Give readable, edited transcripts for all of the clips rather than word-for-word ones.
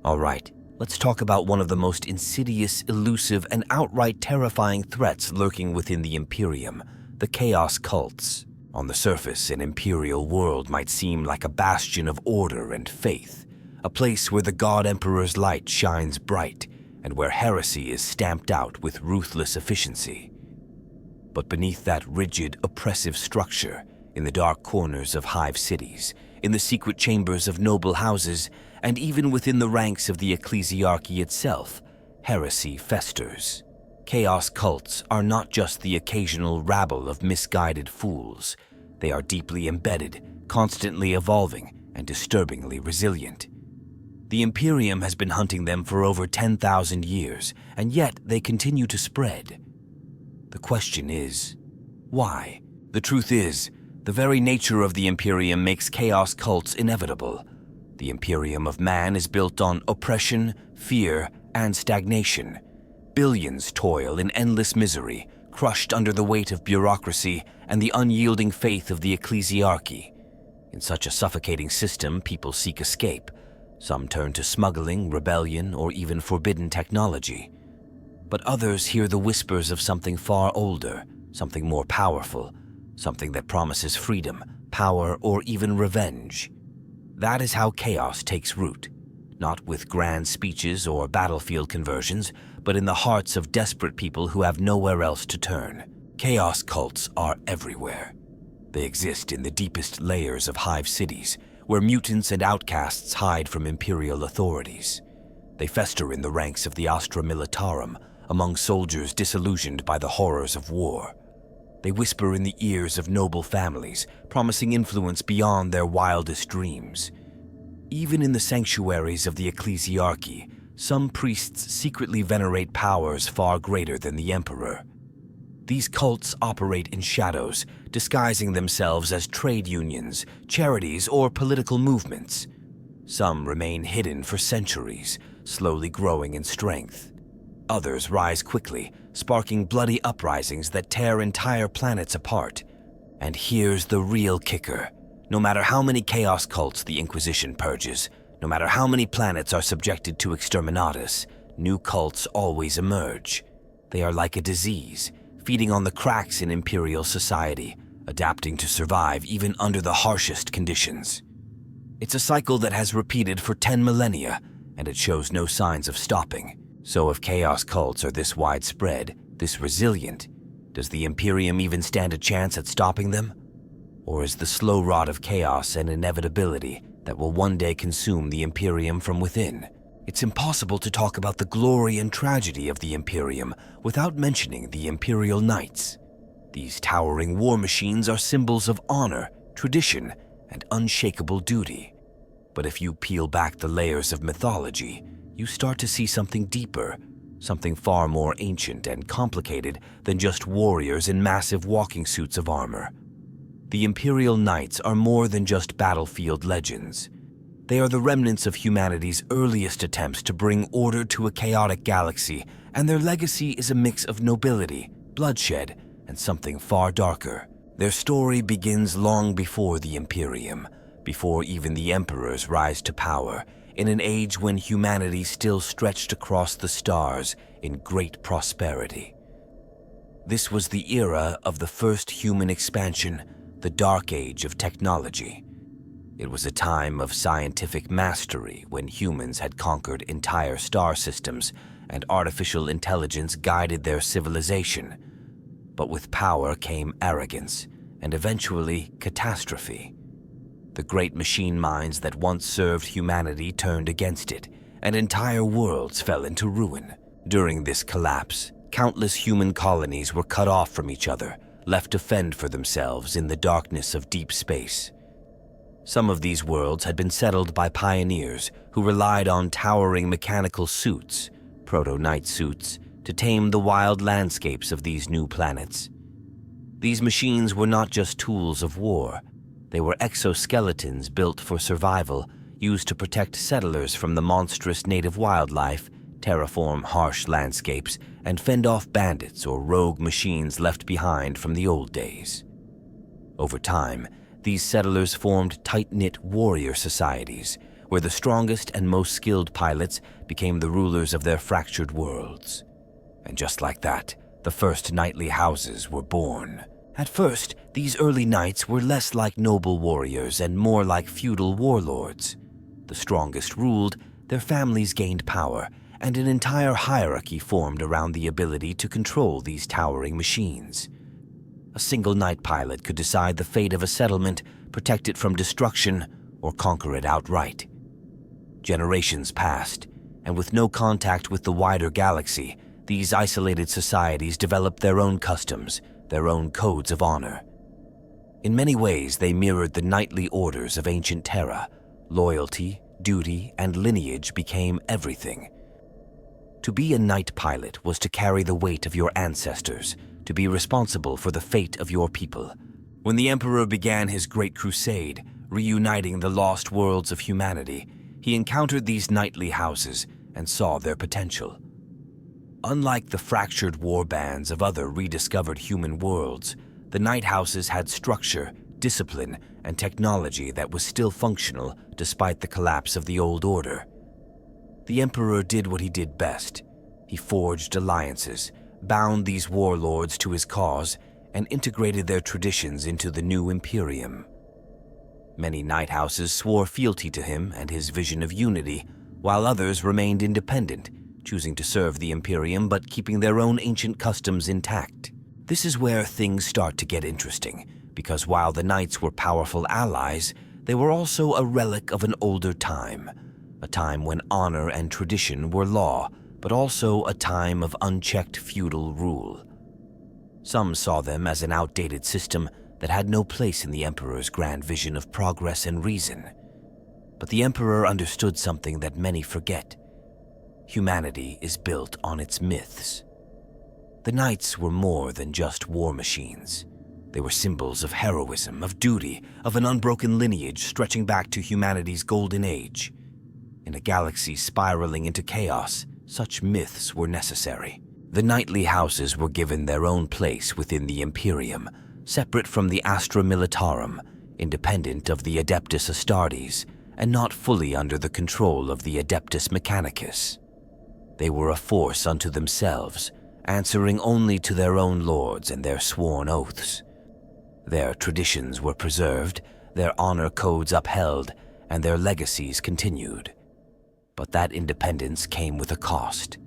Alright, let's talk about one of the most insidious, elusive, and outright terrifying threats lurking within the Imperium, the Chaos Cults. On the surface, an Imperial world might seem like a bastion of order and faith, a place where the God Emperor's light shines bright, and where heresy is stamped out with ruthless efficiency. But beneath that rigid, oppressive structure, in the dark corners of hive cities, in the secret chambers of noble houses, and even within the ranks of the ecclesiarchy itself, heresy festers. Chaos cults are not just the occasional rabble of misguided fools. They are deeply embedded, constantly evolving, and disturbingly resilient. The Imperium has been hunting them for over 10,000 years, and yet they continue to spread. The question is, why? The truth is, the very nature of the Imperium makes chaos cults inevitable. The Imperium of man is built on oppression, fear, and stagnation. Billions toil in endless misery, crushed under the weight of bureaucracy and the unyielding faith of the ecclesiarchy. In such a suffocating system, people seek escape. Some turn to smuggling, rebellion, or even forbidden technology. But others hear the whispers of something far older, something more powerful, something that promises freedom, power, or even revenge. That is how chaos takes root, not with grand speeches or battlefield conversions, but in the hearts of desperate people who have nowhere else to turn. Chaos cults are everywhere. They exist in the deepest layers of hive cities, where mutants and outcasts hide from Imperial authorities. They fester in the ranks of the Astra Militarum, among soldiers disillusioned by the horrors of war. They whisper in the ears of noble families, promising influence beyond their wildest dreams. Even in the sanctuaries of the ecclesiarchy, some priests secretly venerate powers far greater than the Emperor. These cults operate in shadows, disguising themselves as trade unions, charities, or political movements. Some remain hidden for centuries, slowly growing in strength. Others rise quickly, sparking bloody uprisings that tear entire planets apart. And here's the real kicker. No matter how many chaos cults the Inquisition purges, no matter how many planets are subjected to exterminatus, new cults always emerge. They are like a disease, feeding on the cracks in Imperial society, adapting to survive even under the harshest conditions. It's a cycle that has repeated for 10 millennia, and it shows no signs of stopping. So if chaos cults are this widespread, this resilient, does the Imperium even stand a chance at stopping them? Or is the slow rot of chaos an inevitability that will one day consume the Imperium from within? It's impossible to talk about the glory and tragedy of the Imperium without mentioning the Imperial Knights. These towering war machines are symbols of honor, tradition, and unshakable duty. But if you peel back the layers of mythology, you start to see something deeper, something far more ancient and complicated than just warriors in massive walking suits of armor. The Imperial Knights are more than just battlefield legends. They are the remnants of humanity's earliest attempts to bring order to a chaotic galaxy, and their legacy is a mix of nobility, bloodshed, and something far darker. Their story begins long before the Imperium, before even the emperors rise to power, in an age when humanity still stretched across the stars in great prosperity. This was the era of the first human expansion, the dark age of technology. It was a time of scientific mastery when humans had conquered entire star systems and artificial intelligence guided their civilization. But with power came arrogance and eventually catastrophe. The great machine minds that once served humanity turned against it, and entire worlds fell into ruin. During this collapse, countless human colonies were cut off from each other, left to fend for themselves in the darkness of deep space. Some of these worlds had been settled by pioneers who relied on towering mechanical suits, proto-knight suits, to tame the wild landscapes of these new planets. These machines were not just tools of war. They were exoskeletons built for survival, used to protect settlers from the monstrous native wildlife, terraform harsh landscapes, and fend off bandits or rogue machines left behind from the old days. Over time, these settlers formed tight-knit warrior societies, where the strongest and most skilled pilots became the rulers of their fractured worlds. And just like that, the first knightly houses were born. At first, these early knights were less like noble warriors and more like feudal warlords. The strongest ruled, their families gained power, and an entire hierarchy formed around the ability to control these towering machines. A single knight pilot could decide the fate of a settlement, protect it from destruction, or conquer it outright. Generations passed, and with no contact with the wider galaxy, these isolated societies developed their own customs, their own codes of honor. In many ways, they mirrored the knightly orders of ancient Terra. Loyalty, duty, and lineage became everything. To be a knight pilot was to carry the weight of your ancestors, to be responsible for the fate of your people. When the Emperor began his great crusade, reuniting the lost worlds of humanity, he encountered these knightly houses and saw their potential. Unlike the fractured warbands of other rediscovered human worlds, the Night Houses had structure, discipline, and technology that was still functional despite the collapse of the old order. The Emperor did what he did best. He forged alliances, bound these warlords to his cause, and integrated their traditions into the new Imperium. Many Night Houses swore fealty to him and his vision of unity, while others remained independent, choosing to serve the Imperium but keeping their own ancient customs intact. This is where things start to get interesting, because while the Knights were powerful allies, they were also a relic of an older time, a time when honor and tradition were law, but also a time of unchecked feudal rule. Some saw them as an outdated system that had no place in the Emperor's grand vision of progress and reason. But the Emperor understood something that many forget. Humanity is built on its myths. The Knights were more than just war machines. They were symbols of heroism, of duty, of an unbroken lineage stretching back to humanity's golden age. In a galaxy spiraling into chaos, such myths were necessary. The knightly houses were given their own place within the Imperium, separate from the Astra Militarum, independent of the Adeptus Astartes, and not fully under the control of the Adeptus Mechanicus. They were a force unto themselves, answering only to their own lords and their sworn oaths. Their traditions were preserved, their honor codes upheld, and their legacies continued. But that independence came with a cost.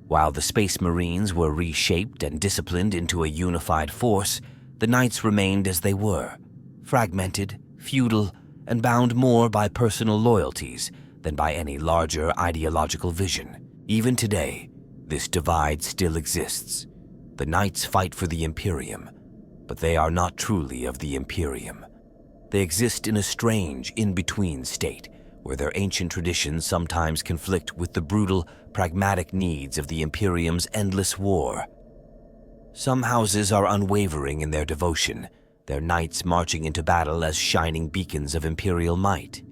While the Space Marines were reshaped and disciplined into a unified force, the Knights remained as they were, fragmented, feudal, and bound more by personal loyalties than by any larger ideological vision. Even today, this divide still exists. The Knights fight for the Imperium, but they are not truly of the Imperium. They exist in a strange, in-between state, where their ancient traditions sometimes conflict with the brutal, pragmatic needs of the Imperium's endless war. Some houses are unwavering in their devotion, their knights marching into battle as shining beacons of Imperial might.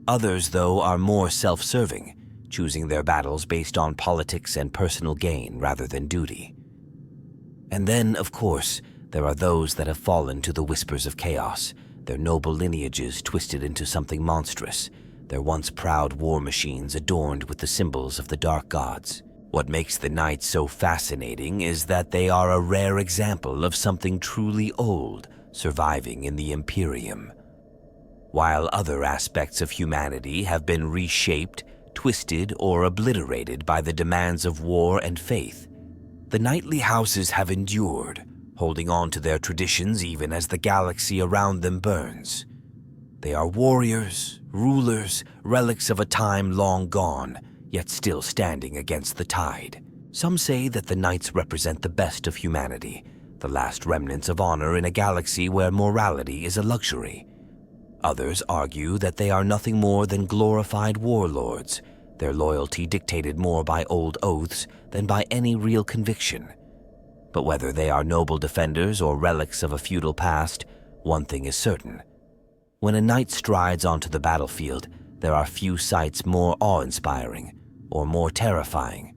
Others, though, are more self-serving, choosing their battles based on politics and personal gain rather than duty. And then, of course, there are those that have fallen to the whispers of chaos, their noble lineages twisted into something monstrous, their once proud war machines adorned with the symbols of the dark gods. What makes the Knights so fascinating is that they are a rare example of something truly old surviving in the Imperium. While other aspects of humanity have been reshaped, twisted, or obliterated by the demands of war and faith, the knightly houses have endured, holding on to their traditions even as the galaxy around them burns. They are warriors, rulers, relics of a time long gone, yet still standing against the tide. Some say that the Knights represent the best of humanity, the last remnants of honor in a galaxy where morality is a luxury. Others argue that they are nothing more than glorified warlords, their loyalty dictated more by old oaths than by any real conviction. But whether they are noble defenders or relics of a feudal past, one thing is certain. When a knight strides onto the battlefield, there are few sights more awe-inspiring or more terrifying.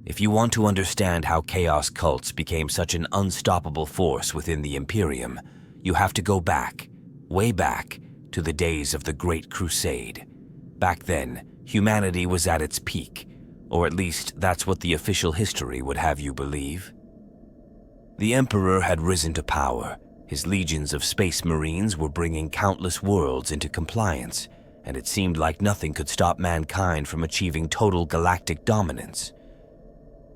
If you want to understand how chaos cults became such an unstoppable force within the Imperium, you have to go back, way back, to the days of the Great Crusade. Back then, humanity was at its peak, or at least that's what the official history would have you believe. The Emperor had risen to power. His legions of space marines were bringing countless worlds into compliance, and it seemed like nothing could stop mankind from achieving total galactic dominance.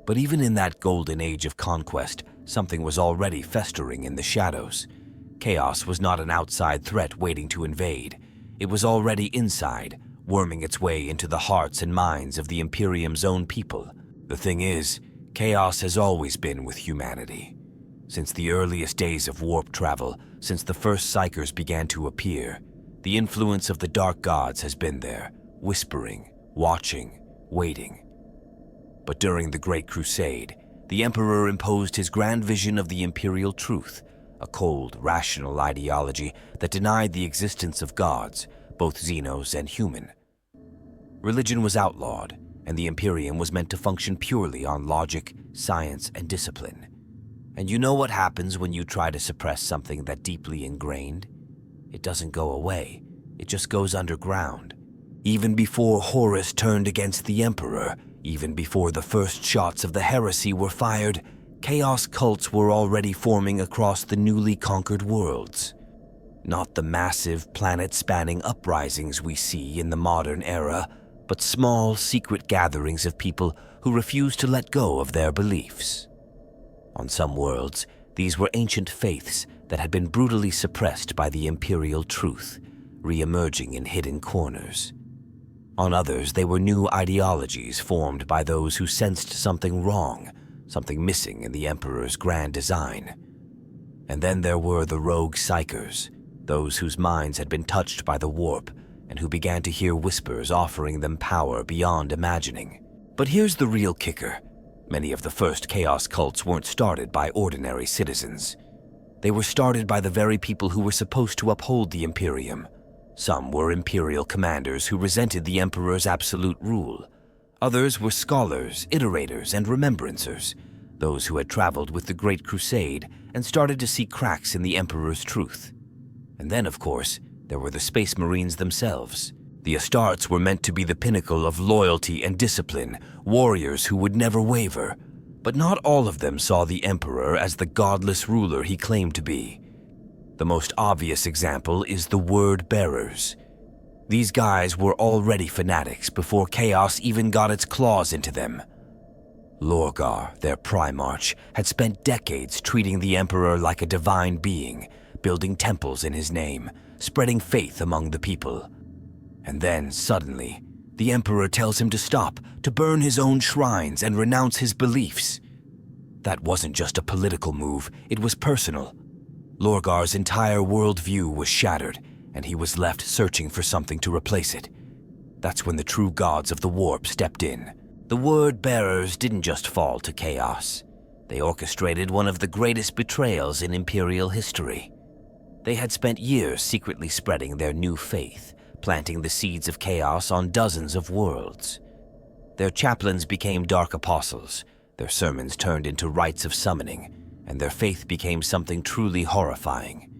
But even in that golden age of conquest, something was already festering in the shadows. Chaos was not an outside threat waiting to invade. It was already inside, worming its way into the hearts and minds of the Imperium's own people. The thing is, chaos has always been with humanity. Since the earliest days of warp travel, since the first psychers began to appear, the influence of the dark gods has been there, whispering, watching, waiting. But during the Great Crusade, the Emperor imposed his grand vision of the imperial truth, a cold, rational ideology that denied the existence of gods, both Xenos and human. Religion was outlawed, and the Imperium was meant to function purely on logic, science, and discipline. And you know what happens when you try to suppress something that deeply ingrained? It doesn't go away, it just goes underground. Even before Horus turned against the Emperor, even before the first shots of the Heresy were fired, chaos cults were already forming across the newly conquered worlds. Not the massive, planet-spanning uprisings we see in the modern era, but small, secret gatherings of people who refuse to let go of their beliefs. On some worlds, these were ancient faiths that had been brutally suppressed by the imperial truth, re-emerging in hidden corners. On others, they were new ideologies formed by those who sensed something wrong, something missing in the Emperor's grand design. And then there were the rogue psychers, those whose minds had been touched by the warp and who began to hear whispers offering them power beyond imagining. But here's the real kicker. Many of the first chaos cults weren't started by ordinary citizens. They were started by the very people who were supposed to uphold the Imperium. Some were imperial commanders who resented the Emperor's absolute rule. Others were scholars, iterators, and remembrancers, those who had traveled with the Great Crusade and started to see cracks in the Emperor's truth. And then, of course, there were the Space Marines themselves. The Astartes were meant to be the pinnacle of loyalty and discipline, warriors who would never waver. But not all of them saw the Emperor as the godless ruler he claimed to be. The most obvious example is the Word Bearers. These guys were already fanatics before chaos even got its claws into them. Lorgar, their Primarch, had spent decades treating the Emperor like a divine being, building temples in his name, spreading faith among the people. And then, suddenly, the Emperor tells him to stop, to burn his own shrines and renounce his beliefs. That wasn't just a political move, it was personal. Lorgar's entire worldview was shattered, and he was left searching for something to replace it. That's when the true gods of the warp stepped in. The Word Bearers didn't just fall to chaos. They orchestrated one of the greatest betrayals in Imperial history. They had spent years secretly spreading their new faith, planting the seeds of chaos on dozens of worlds. Their chaplains became dark apostles, their sermons turned into rites of summoning, and their faith became something truly horrifying.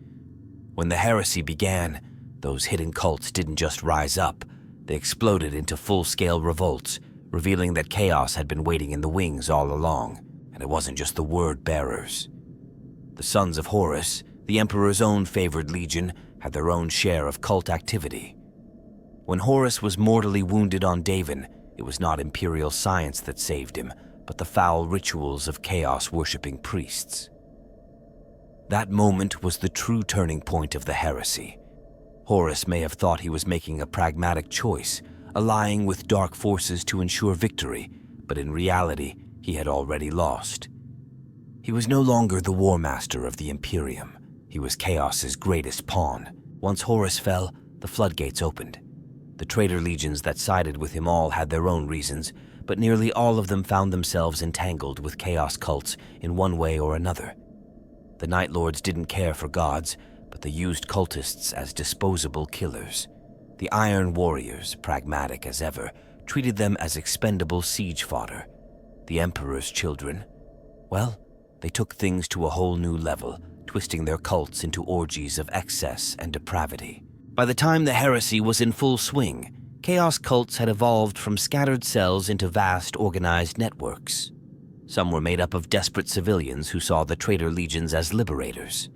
When the Heresy began, those hidden cults didn't just rise up, they exploded into full-scale revolts, revealing that chaos had been waiting in the wings all along, and it wasn't just the Word Bearers. The Sons of Horus, the Emperor's own favored legion, had their own share of cult activity. When Horus was mortally wounded on Davin, it was not imperial science that saved him, but the foul rituals of chaos-worshipping priests. That moment was the true turning point of the Heresy. Horus may have thought he was making a pragmatic choice, allying with dark forces to ensure victory, but in reality, he had already lost. He was no longer the war master of the Imperium. He was Chaos's greatest pawn. Once Horus fell, the floodgates opened. The traitor legions that sided with him all had their own reasons, but nearly all of them found themselves entangled with chaos cults in one way or another. The Night Lords didn't care for gods, but they used cultists as disposable killers. The Iron Warriors, pragmatic as ever, treated them as expendable siege fodder. The Emperor's children, well, they took things to a whole new level, twisting their cults into orgies of excess and depravity. By the time the Heresy was in full swing, Chaos cults had evolved from scattered cells into vast, organized networks. Some were made up of desperate civilians who saw the traitor legions as liberators.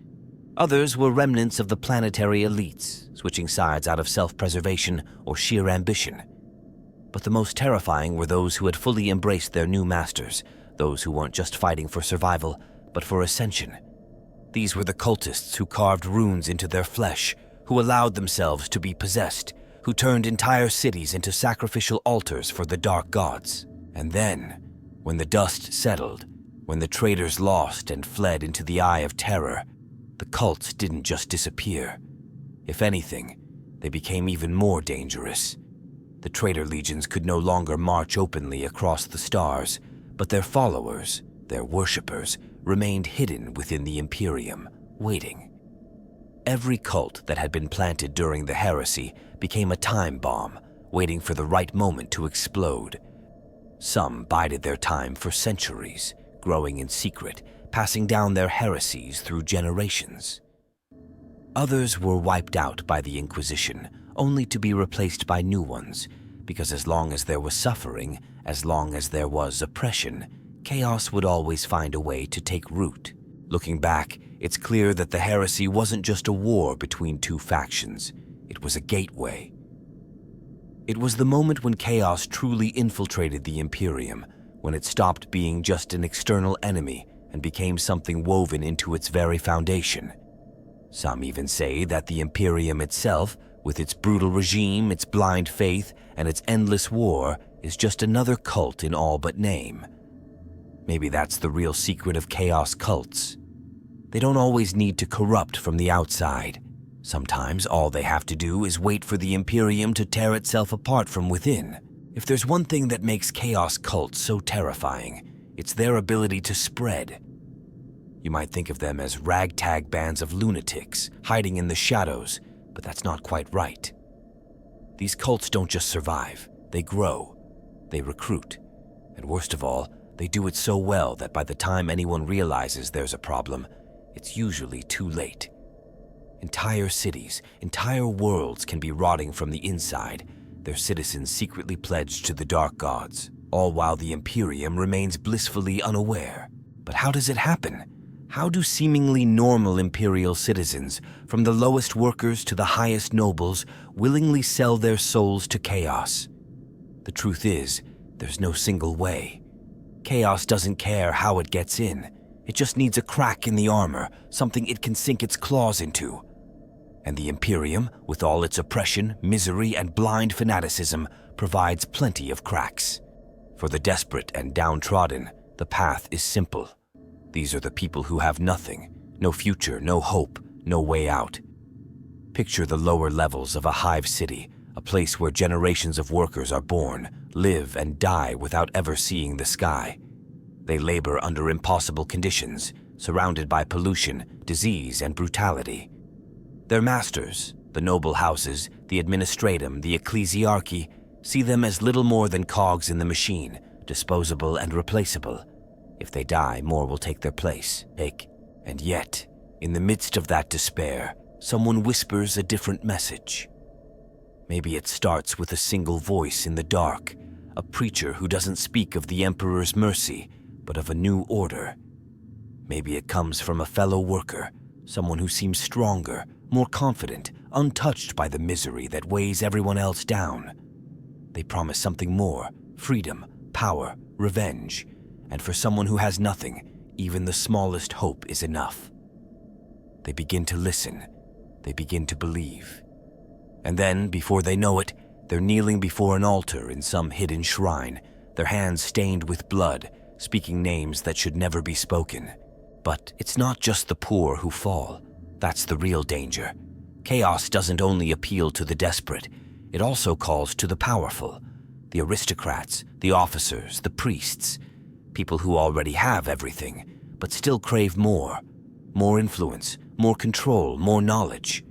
Others were remnants of the planetary elites, switching sides out of self-preservation or sheer ambition. But the most terrifying were those who had fully embraced their new masters, those who weren't just fighting for survival, but for ascension. These were the cultists who carved runes into their flesh, who allowed themselves to be possessed, who turned entire cities into sacrificial altars for the dark gods. And then, when the dust settled, when the traitors lost and fled into the eye of terror, the cults didn't just disappear. If anything, they became even more dangerous. The traitor legions could no longer march openly across the stars, but their followers, their worshippers, remained hidden within the Imperium, waiting. Every cult that had been planted during the Heresy became a time bomb, waiting for the right moment to explode. Some bided their time for centuries, growing in secret, passing down their heresies through generations. Others were wiped out by the Inquisition, only to be replaced by new ones, because as long as there was suffering, as long as there was oppression, chaos would always find a way to take root. Looking back, it's clear that the Heresy wasn't just a war between two factions. It was a gateway. It was the moment when chaos truly infiltrated the Imperium, when it stopped being just an external enemy and became something woven into its very foundation. Some even say that the Imperium itself, with its brutal regime, its blind faith, and its endless war, is just another cult in all but name. Maybe that's the real secret of chaos cults. They don't always need to corrupt from the outside. Sometimes all they have to do is wait for the Imperium to tear itself apart from within. If there's one thing that makes chaos cults so terrifying, it's their ability to spread. You might think of them as ragtag bands of lunatics hiding in the shadows, but that's not quite right. These cults don't just survive, they grow, they recruit, and worst of all, they do it so well that by the time anyone realizes there's a problem, it's usually too late. Entire cities, entire worlds can be rotting from the inside, their citizens secretly pledged to the dark gods, all while the Imperium remains blissfully unaware. But how does it happen? How do seemingly normal Imperial citizens, from the lowest workers to the highest nobles, willingly sell their souls to chaos? The truth is, there's no single way. Chaos doesn't care how it gets in. It just needs a crack in the armor, something it can sink its claws into. And the Imperium, with all its oppression, misery, and blind fanaticism, provides plenty of cracks. For the desperate and downtrodden, the path is simple. These are the people who have nothing, no future, no hope, no way out. Picture the lower levels of a hive city, a place where generations of workers are born, live, and die without ever seeing the sky. They labor under impossible conditions, surrounded by pollution, disease, and brutality. Their masters, the noble houses, the administratum, the ecclesiarchy, see them as little more than cogs in the machine, disposable and replaceable. If they die, more will take their place. And yet, in the midst of that despair, someone whispers a different message. Maybe it starts with a single voice in the dark, a preacher who doesn't speak of the Emperor's mercy, but of a new order. Maybe it comes from a fellow worker, someone who seems stronger, more confident, untouched by the misery that weighs everyone else down. They promise something more: freedom, power, revenge. And for someone who has nothing, even the smallest hope is enough. They begin to listen. They begin to believe. And then, before they know it, they're kneeling before an altar in some hidden shrine, their hands stained with blood, speaking names that should never be spoken. But it's not just the poor who fall. That's the real danger. Chaos doesn't only appeal to the desperate, it also calls to the powerful, the aristocrats, the officers, the priests, people who already have everything, but still crave more influence, more control, more knowledge.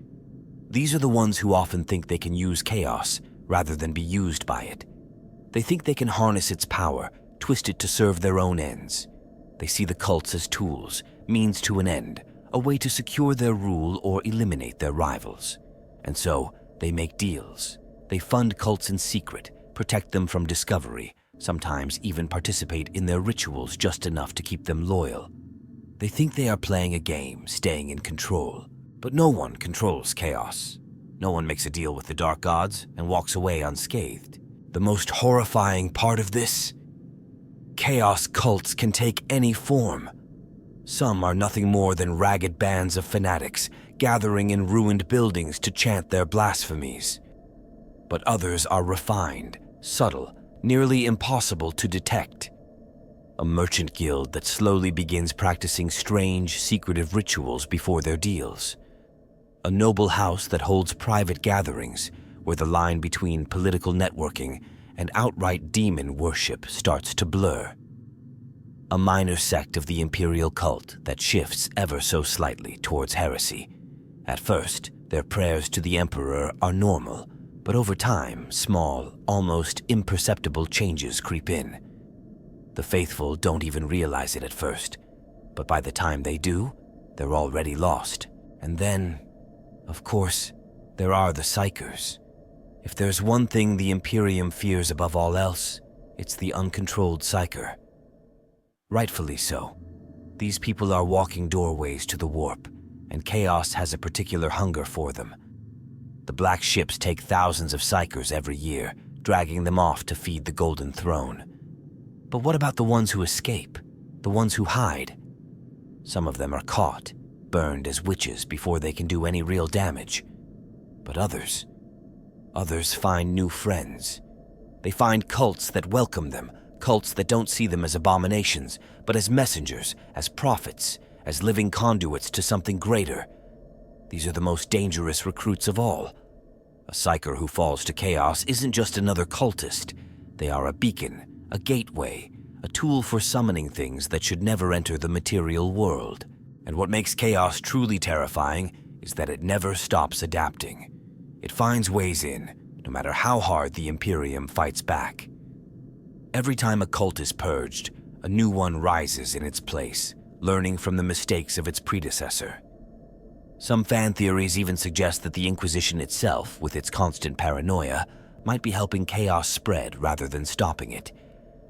These are the ones who often think they can use chaos rather than be used by it. They think they can harness its power, twist it to serve their own ends. They see the cults as tools, means to an end, a way to secure their rule or eliminate their rivals. And so, they make deals. They fund cults in secret, protect them from discovery, sometimes even participate in their rituals just enough to keep them loyal. They think they are playing a game, staying in control. But no one controls chaos. No one makes a deal with the dark gods and walks away unscathed. The most horrifying part of this? Chaos cults can take any form. Some are nothing more than ragged bands of fanatics gathering in ruined buildings to chant their blasphemies. But others are refined, subtle, nearly impossible to detect. A merchant guild that slowly begins practicing strange, secretive rituals before their deals. A noble house that holds private gatherings where the line between political networking and outright demon worship starts to blur. A minor sect of the Imperial cult that shifts ever so slightly towards heresy. At first, their prayers to the Emperor are normal, but over time, small, almost imperceptible changes creep in. The faithful don't even realize it at first, but by the time they do, they're already lost. And then, of course, there are the psychers. If there's one thing the Imperium fears above all else, it's the uncontrolled psyker. Rightfully so. These people are walking doorways to the warp, and chaos has a particular hunger for them. The black ships take thousands of psychers every year, dragging them off to feed the Golden Throne. But what about the ones who escape? The ones who hide? Some of them are caught, burned as witches before they can do any real damage. But others find new friends. They find cults that welcome them, cults that don't see them as abominations, but as messengers, as prophets, as living conduits to something greater. These are the most dangerous recruits of all. A psyker who falls to chaos isn't just another cultist. They are a beacon, a gateway, a tool for summoning things that should never enter the material world. And what makes chaos truly terrifying is that it never stops adapting. It finds ways in, no matter how hard the Imperium fights back. Every time a cult is purged, a new one rises in its place, learning from the mistakes of its predecessor. Some fan theories even suggest that the Inquisition itself, with its constant paranoia, might be helping chaos spread rather than stopping it.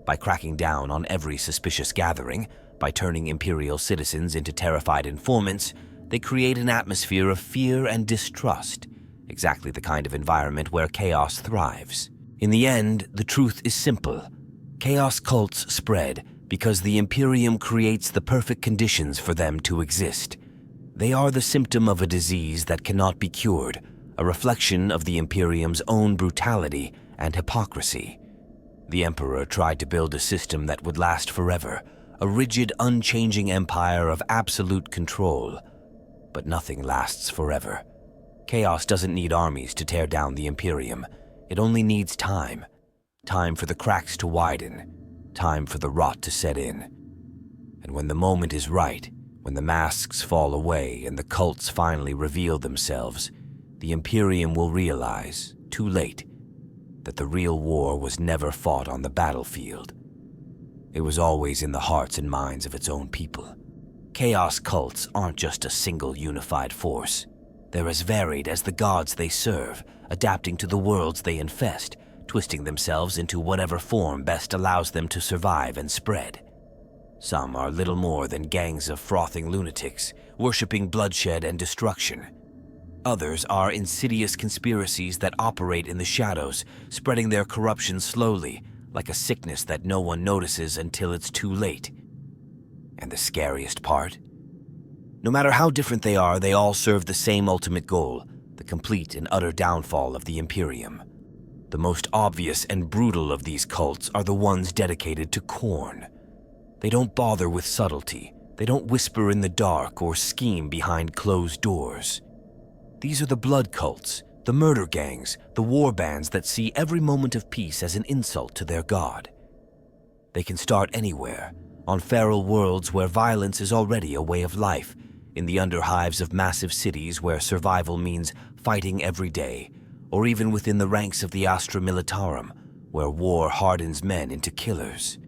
By cracking down on every suspicious gathering, by turning Imperial citizens into terrified informants, they create an atmosphere of fear and distrust, exactly the kind of environment where chaos thrives. In the end, the truth is simple. Chaos cults spread because the Imperium creates the perfect conditions for them to exist. They are the symptom of a disease that cannot be cured, a reflection of the Imperium's own brutality and hypocrisy. The Emperor tried to build a system that would last forever, a rigid, unchanging empire of absolute control. But nothing lasts forever. Chaos doesn't need armies to tear down the Imperium. It only needs time. Time for the cracks to widen. Time for the rot to set in. And when the moment is right, when the masks fall away and the cults finally reveal themselves, the Imperium will realize, too late, that the real war was never fought on the battlefield. It was always in the hearts and minds of its own people. Chaos cults aren't just a single unified force. They're as varied as the gods they serve, adapting to the worlds they infest, twisting themselves into whatever form best allows them to survive and spread. Some are little more than gangs of frothing lunatics, worshipping bloodshed and destruction. Others are insidious conspiracies that operate in the shadows, spreading their corruption slowly, like a sickness that no one notices until it's too late. And the scariest part? No matter how different they are, they all serve the same ultimate goal, the complete and utter downfall of the Imperium. The most obvious and brutal of these cults are the ones dedicated to Khorne. They don't bother with subtlety. They don't whisper in the dark or scheme behind closed doors. These are the blood cults, the murder gangs, the war bands that see every moment of peace as an insult to their god. They can start anywhere, on feral worlds where violence is already a way of life, in the underhives of massive cities where survival means fighting every day, or even within the ranks of the Astra Militarum, where war hardens men into killers.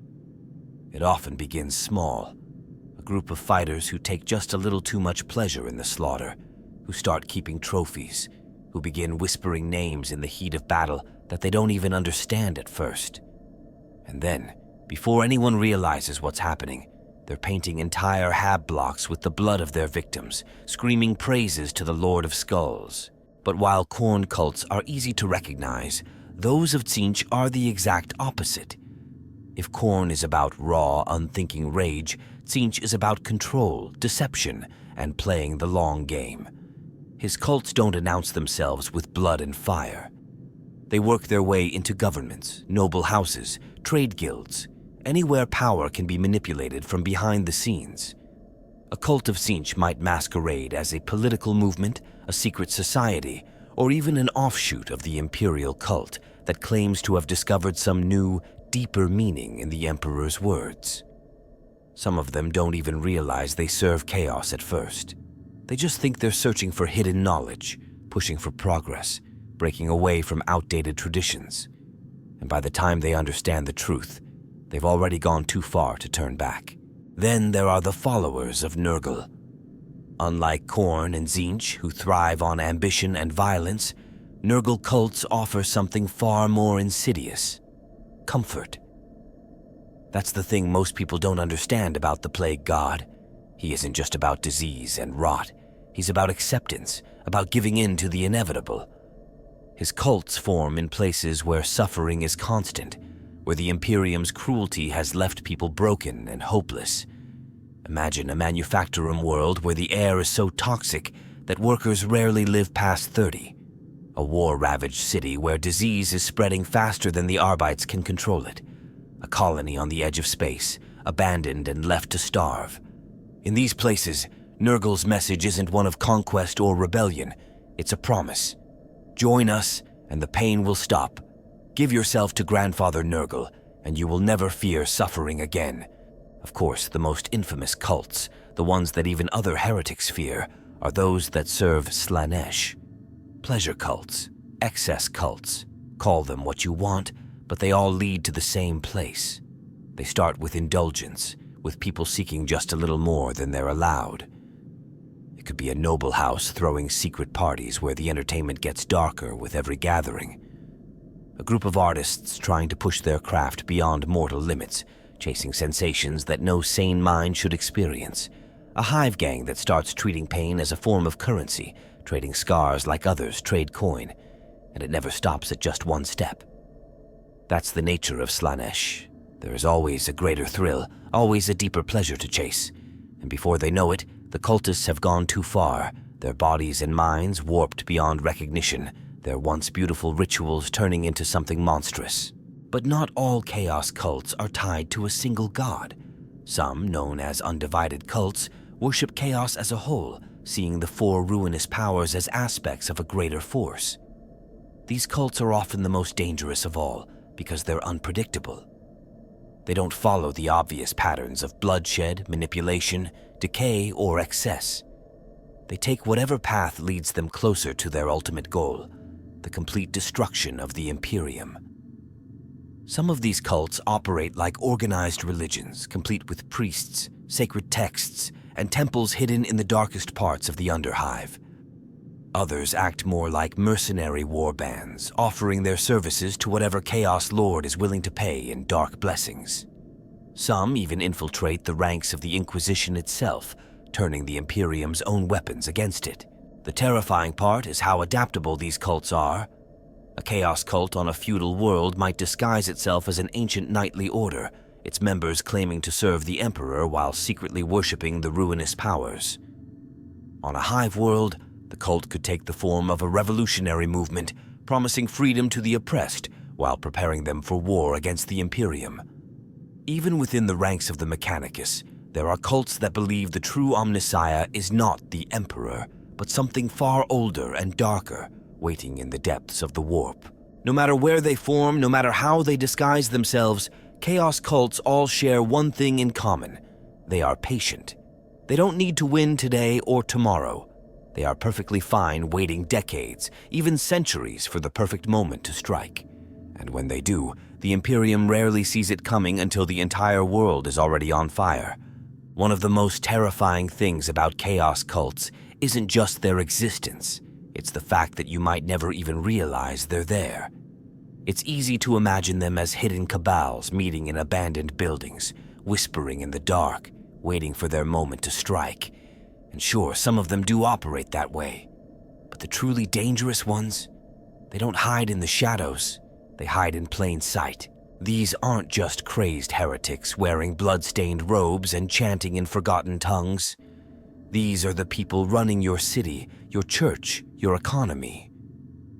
It often begins small, a group of fighters who take just a little too much pleasure in the slaughter, who start keeping trophies, who begin whispering names in the heat of battle that they don't even understand at first. And then, before anyone realizes what's happening, they're painting entire hab blocks with the blood of their victims, screaming praises to the Lord of Skulls. But while Khorne cults are easy to recognize, those of Tzeentch are the exact opposite. If Khorne is about raw, unthinking rage, Tzeentch is about control, deception, and playing the long game. His cults don't announce themselves with blood and fire. They work their way into governments, noble houses, trade guilds, anywhere power can be manipulated from behind the scenes. A cult of Tzeentch might masquerade as a political movement, a secret society, or even an offshoot of the Imperial cult that claims to have discovered some new, deeper meaning in the Emperor's words. Some of them don't even realize they serve chaos at first. They just think they're searching for hidden knowledge, pushing for progress, breaking away from outdated traditions. And by the time they understand the truth, they've already gone too far to turn back. Then there are the followers of Nurgle. Unlike Khorne and Tzeentch, who thrive on ambition and violence, Nurgle cults offer something far more insidious: comfort. That's the thing most people don't understand about the Plague God. He isn't just about disease and rot. He's about acceptance, about giving in to the inevitable. His cults form in places where suffering is constant, where the Imperium's cruelty has left people broken and hopeless. Imagine a manufactorum world where the air is so toxic that workers rarely live past 30. A war-ravaged city where disease is spreading faster than the Arbites can control it. A colony on the edge of space, abandoned and left to starve. In these places, Nurgle's message isn't one of conquest or rebellion. It's a promise. Join us, and the pain will stop. Give yourself to Grandfather Nurgle, and you will never fear suffering again. Of course, the most infamous cults, the ones that even other heretics fear, are those that serve Slaanesh. Pleasure cults, excess cults. Call them what you want, but they all lead to the same place. They start with indulgence, with people seeking just a little more than they're allowed. It could be a noble house throwing secret parties where the entertainment gets darker with every gathering. A group of artists trying to push their craft beyond mortal limits, chasing sensations that no sane mind should experience. A hive gang that starts treating pain as a form of currency, trading scars like others trade coin, and it never stops at just one step. That's the nature of Slaanesh. There is always a greater thrill, always a deeper pleasure to chase, and before they know it, the cultists have gone too far, their bodies and minds warped beyond recognition, their once beautiful rituals turning into something monstrous. But not all chaos cults are tied to a single god. Some, known as undivided cults, worship chaos as a whole, seeing the four ruinous powers as aspects of a greater force. These cults are often the most dangerous of all, because they're unpredictable. They don't follow the obvious patterns of bloodshed, manipulation, decay, or excess. They take whatever path leads them closer to their ultimate goal, the complete destruction of the Imperium. Some of these cults operate like organized religions, complete with priests, sacred texts, and temples hidden in the darkest parts of the Underhive. Others act more like mercenary war bands, offering their services to whatever Chaos Lord is willing to pay in dark blessings. Some even infiltrate the ranks of the Inquisition itself, turning the Imperium's own weapons against it. The terrifying part is how adaptable these cults are. A chaos cult on a feudal world might disguise itself as an ancient knightly order, its members claiming to serve the Emperor while secretly worshipping the ruinous powers. On a hive world, the cult could take the form of a revolutionary movement, promising freedom to the oppressed while preparing them for war against the Imperium. Even within the ranks of the Mechanicus, there are cults that believe the true Omnissiah is not the Emperor, but something far older and darker, waiting in the depths of the warp. No matter where they form, no matter how they disguise themselves, chaos cults all share one thing in common. They are patient. They don't need to win today or tomorrow. They are perfectly fine waiting decades, even centuries, for the perfect moment to strike. And when they do, the Imperium rarely sees it coming until the entire world is already on fire. One of the most terrifying things about chaos cults isn't just their existence, It's the fact that you might never even realize they're there. It's easy to imagine them as hidden cabals meeting in abandoned buildings, whispering in the dark, waiting for their moment to strike. And sure, some of them do operate that way. But the truly dangerous ones, they don't hide in the shadows, they hide in plain sight. These aren't just crazed heretics wearing blood-stained robes and chanting in forgotten tongues. These are the people running your city, your church, your economy.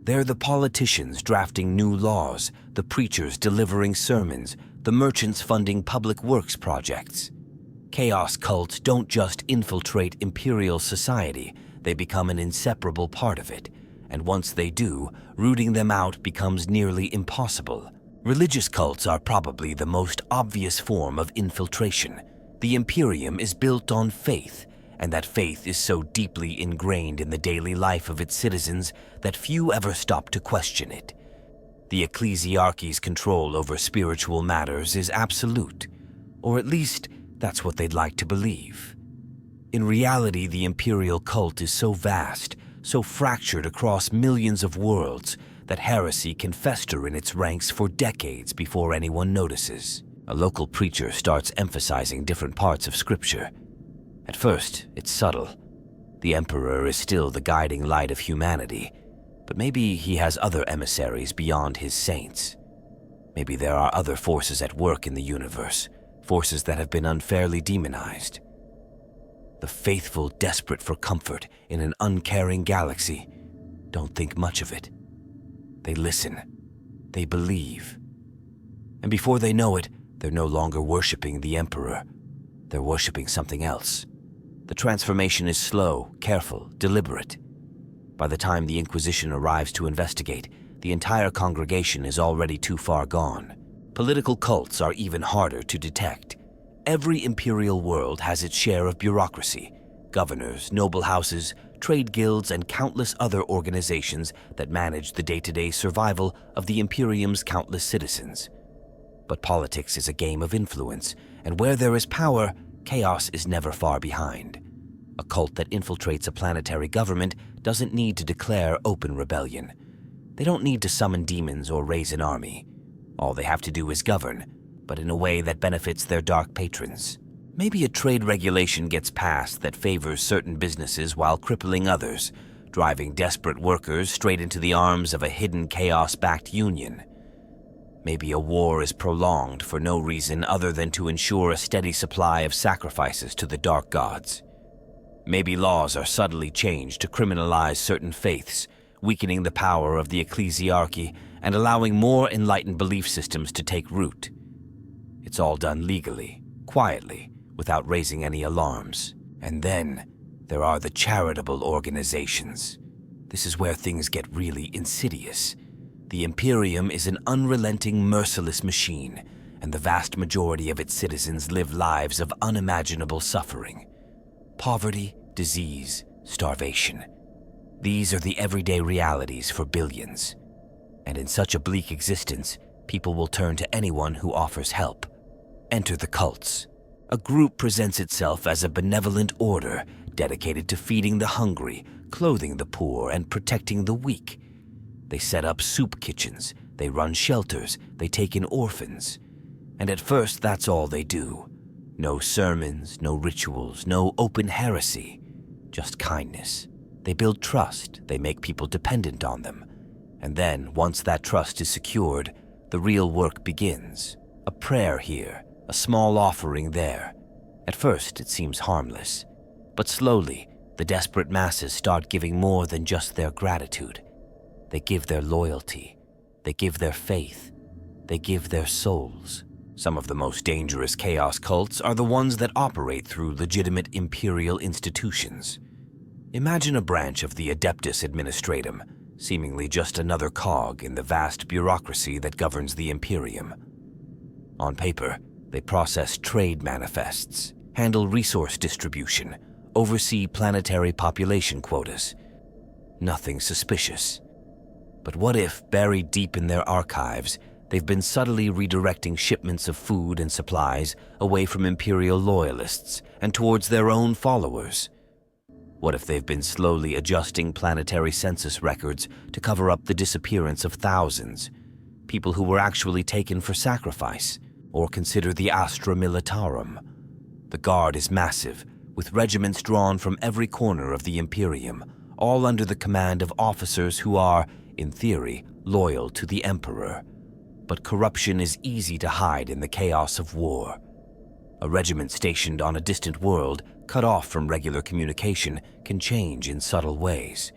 They're the politicians drafting new laws, the preachers delivering sermons, the merchants funding public works projects. Chaos cults don't just infiltrate Imperial society, they become an inseparable part of it. And once they do, rooting them out becomes nearly impossible. Religious cults are probably the most obvious form of infiltration. The Imperium is built on faith, and that faith is so deeply ingrained in the daily life of its citizens that few ever stop to question it. The ecclesiarchy's control over spiritual matters is absolute, or at least that's what they'd like to believe. In reality, the Imperial cult is so vast, so fractured across millions of worlds, that heresy can fester in its ranks for decades before anyone notices. A local preacher starts emphasizing different parts of Scripture. At first, it's subtle. The Emperor is still the guiding light of humanity, but maybe he has other emissaries beyond his saints. Maybe there are other forces at work in the universe, forces that have been unfairly demonized. The faithful, desperate for comfort in an uncaring galaxy, don't think much of it. They listen. They believe. And before they know it, they're no longer worshiping the Emperor. They're worshiping something else. The transformation is slow, careful, deliberate. By the time the Inquisition arrives to investigate, the entire congregation is already too far gone. Political cults are even harder to detect. Every Imperial world has its share of bureaucracy, governors, noble houses, trade guilds, and countless other organizations that manage the day-to-day survival of the Imperium's countless citizens. But politics is a game of influence, and where there is power, chaos is never far behind. A cult that infiltrates a planetary government doesn't need to declare open rebellion. They don't need to summon demons or raise an army. All they have to do is govern, but in a way that benefits their dark patrons. Maybe a trade regulation gets passed that favors certain businesses while crippling others, driving desperate workers straight into the arms of a hidden chaos-backed union. Maybe a war is prolonged for no reason other than to ensure a steady supply of sacrifices to the dark gods. Maybe laws are subtly changed to criminalize certain faiths, weakening the power of the ecclesiarchy and allowing more enlightened belief systems to take root. It's all done legally, quietly, without raising any alarms. And then there are the charitable organizations. This is where things get really insidious. The Imperium is an unrelenting, merciless machine, and the vast majority of its citizens live lives of unimaginable suffering. Poverty, disease, starvation. These are the everyday realities for billions. And in such a bleak existence, people will turn to anyone who offers help. Enter the cults. A group presents itself as a benevolent order dedicated to feeding the hungry, clothing the poor, and protecting the weak. They set up soup kitchens, they run shelters, they take in orphans. And at first, that's all they do. No sermons, no rituals, no open heresy. Just kindness. They build trust, they make people dependent on them. And then, once that trust is secured, the real work begins. A prayer here, a small offering there. At first, it seems harmless. But slowly, the desperate masses start giving more than just their gratitude. They give their loyalty. They give their faith. They give their souls. Some of the most dangerous chaos cults are the ones that operate through legitimate imperial institutions. Imagine a branch of the Adeptus Administratum, seemingly just another cog in the vast bureaucracy that governs the Imperium. On paper, they process trade manifests, handle resource distribution, oversee planetary population quotas. Nothing suspicious. But what if, buried deep in their archives, they've been subtly redirecting shipments of food and supplies away from Imperial loyalists and towards their own followers? What if they've been slowly adjusting planetary census records to cover up the disappearance of thousands? People who were actually taken for sacrifice, or consider the Astra Militarum. The Guard is massive, with regiments drawn from every corner of the Imperium, all under the command of officers who are, in theory, loyal to the Emperor. But corruption is easy to hide in the chaos of war. A regiment stationed on a distant world, cut off from regular communication, can change in subtle ways.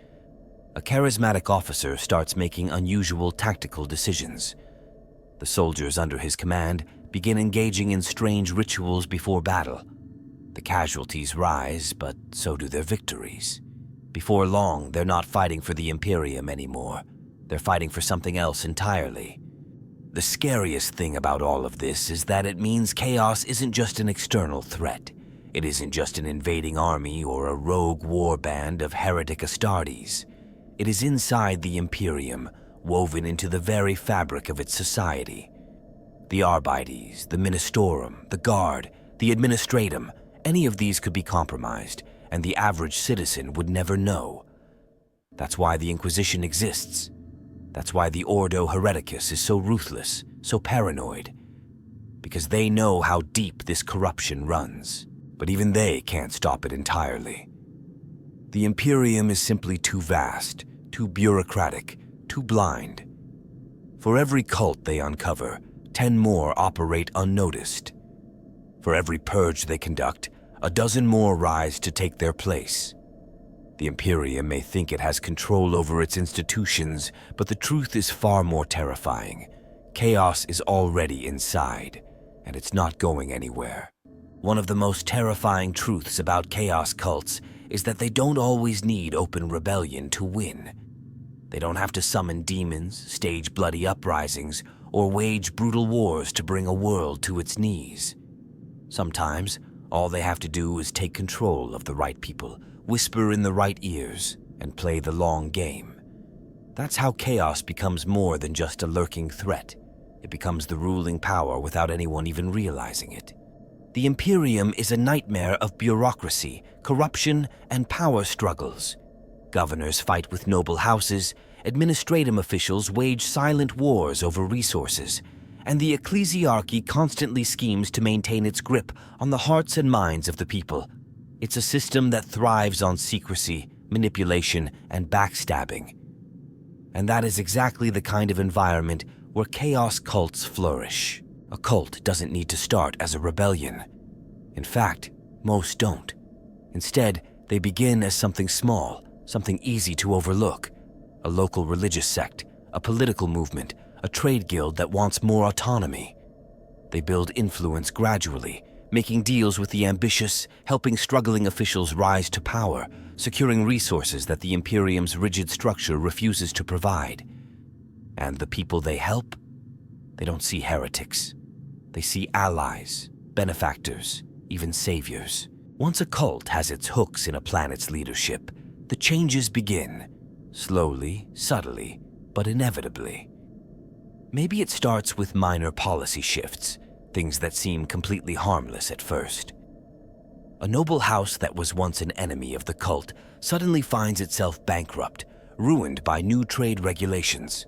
A charismatic officer starts making unusual tactical decisions. The soldiers under his command begin engaging in strange rituals before battle. The casualties rise, but so do their victories. Before long, they're not fighting for the Imperium anymore. They're fighting for something else entirely. The scariest thing about all of this is that it means chaos isn't just an external threat. It isn't just an invading army or a rogue war band of heretic Astartes. It is inside the Imperium, woven into the very fabric of its society. The Arbites, the Ministorum, the Guard, the Administratum, any of these could be compromised, and the average citizen would never know. That's why the Inquisition exists. That's why the Ordo hereticus is so ruthless, so paranoid. Because they know how deep this corruption runs. But even they can't stop it entirely. The Imperium is simply too vast, too bureaucratic, too blind. For every cult they uncover, 10 more operate unnoticed. For every purge they conduct, a dozen more rise to take their place. The Imperium may think it has control over its institutions, but the truth is far more terrifying. Chaos is already inside, and it's not going anywhere. One of the most terrifying truths about chaos cults is that they don't always need open rebellion to win. They don't have to summon demons, stage bloody uprisings, or wage brutal wars to bring a world to its knees. Sometimes, all they have to do is take control of the right people, whisper in the right ears, and play the long game. That's how chaos becomes more than just a lurking threat. It becomes the ruling power without anyone even realizing it. The Imperium is a nightmare of bureaucracy, corruption, and power struggles. Governors fight with noble houses, administrative officials wage silent wars over resources, and the ecclesiarchy constantly schemes to maintain its grip on the hearts and minds of the people. It's a system that thrives on secrecy, manipulation, and backstabbing. And that is exactly the kind of environment where chaos cults flourish. A cult doesn't need to start as a rebellion. In fact, most don't. Instead, they begin as something small, something easy to overlook. A local religious sect, a political movement, a trade guild that wants more autonomy. They build influence gradually, making deals with the ambitious, helping struggling officials rise to power, securing resources that the Imperium's rigid structure refuses to provide. And the people they help? They don't see heretics. They see allies, benefactors, even saviors. Once a cult has its hooks in a planet's leadership, the changes begin. Slowly, subtly, but inevitably. Maybe it starts with minor policy shifts, things that seem completely harmless at first. A noble house that was once an enemy of the cult suddenly finds itself bankrupt, ruined by new trade regulations.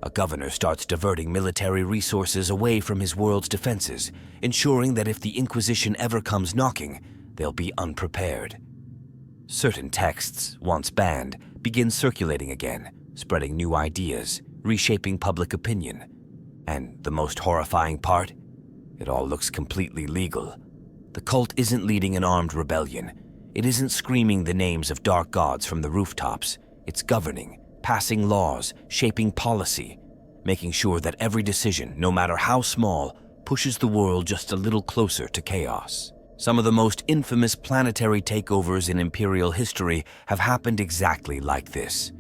A governor starts diverting military resources away from his world's defenses, ensuring that if the Inquisition ever comes knocking, they'll be unprepared. Certain texts, once banned, begin circulating again, spreading new ideas, reshaping public opinion. And the most horrifying part? It all looks completely legal. The cult isn't leading an armed rebellion. It isn't screaming the names of dark gods from the rooftops. It's governing, passing laws, shaping policy, making sure that every decision, no matter how small, pushes the world just a little closer to chaos. Some of the most infamous planetary takeovers in Imperial history have happened exactly like this.